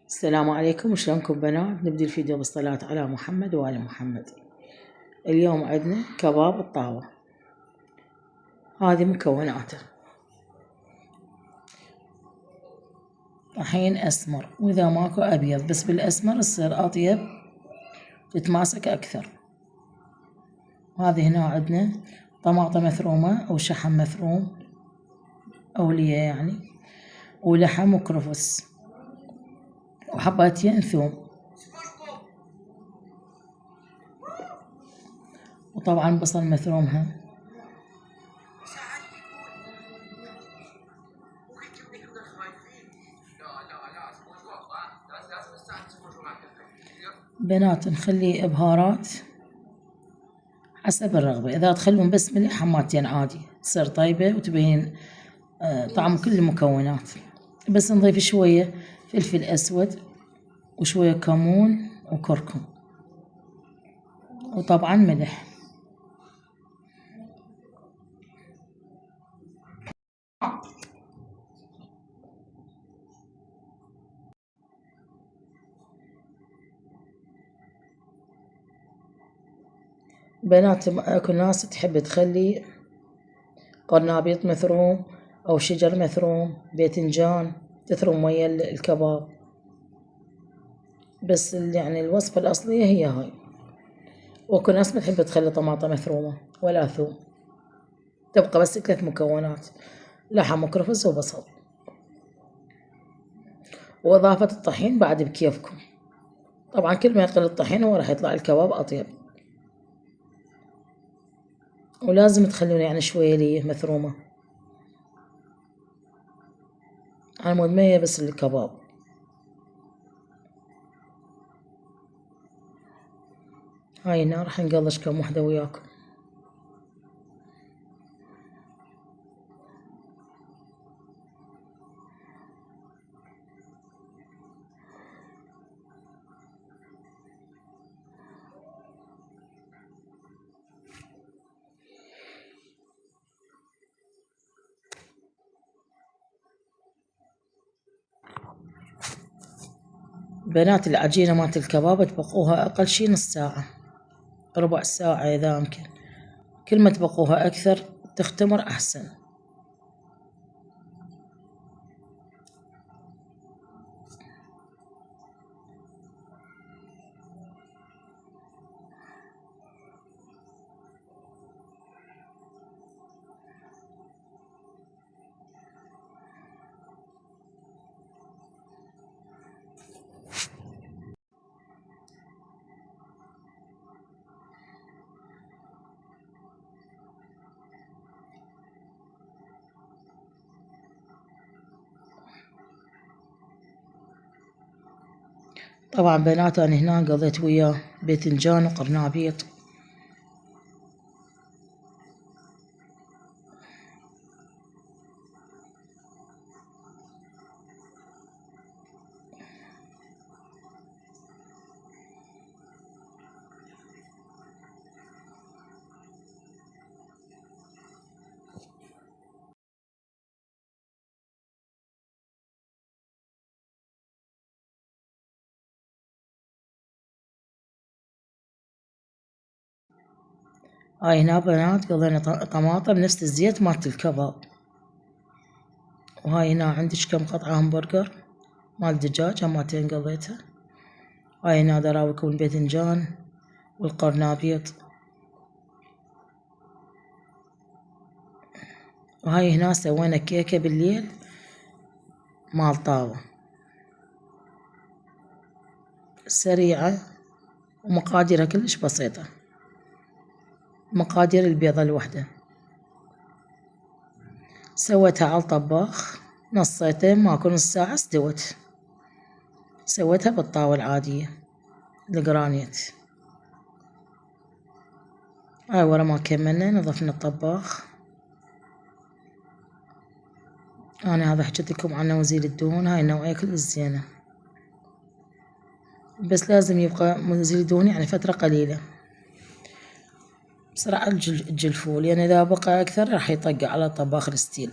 السلام عليكم، وشلونكم بنات؟ نبدي الفيديو بالصلاة على محمد وآل محمد. اليوم عندنا كباب الطاوة. هذه مكوناته: طحين أسمر، وإذا ماكو أبيض، بس بالأسمر تصير أطيب تتماسك أكثر. هذه هنا عندنا طماطم مفرومة أو شحم مفروم أو ليا يعني، ولحم وكرفس، وحباتين ثوم، وطبعا بصل مفروم هم. بنات نخلي بهارات حسب الرغبة، إذا تخلون بس ملح حماتين عادي تصير طيبة وتبين طعم كل المكونات. بس نضيف شوية فلفل أسود وشوية كمون وكركم، وطبعا ملح. بنات اكو ناس تحب تخلي قرنابيط مثروم او شجر مثروم، باذنجان تثرم ويا الكباب، بس يعني الوصفة الأصلية هي هاي. واكو ناس ما تحب تخلي طماطم مفرومة ولا ثوم، تبقى بس 3 مكونات: لحم وكرفس وبصل، وإضافة الطحين بعد بكيفكم. طبعا كل ما يقل الطحين هو راح يطلع الكباب أطيب، ولازم تخلون يعني شوية ليه مثرومة على مود ما هي بس الكباب. هاي هنا راح نقلش كم وحدة وياكم. بنات العجينة مالت الكباب تبقوها أقل شي نص ساعة، ربع ساعة إذا أمكن. كل ما تبقوها أكثر تختمر أحسن. طبعا بنات أنا هنا قضيت وياه باذنجان وقرنابيط. هاي هنا بنات قضينا طماطم نفس الزيت مالت الكباب. وهاي هنا عندك كم قطعة همبرجر مال دجاج هماتين قضيتها. هاي هنا دراوك والباذنجان والقرنابيط. وهاي هنا سوينا كيكة بالليل مال طاوة سريعة، ومقاديرها كلش بسيطة. مقادير البيضة الوحدة سويتها على الطباخ، نصيتين ماكو نص ساعة استوت. سويتها بالطاوة العادية الجرانيت. هاي ورا ما كملنا نظفنا الطباخ. أنا هذا حكيت لكم عن مزيل الدهون، هاي النوعية كلش زينة، بس لازم يبقى مزيل الدهون يعني فترة قليلة بسرعة تجلفوه، لأن إذا بقى أكثر راح يطق على طباخ الستيل.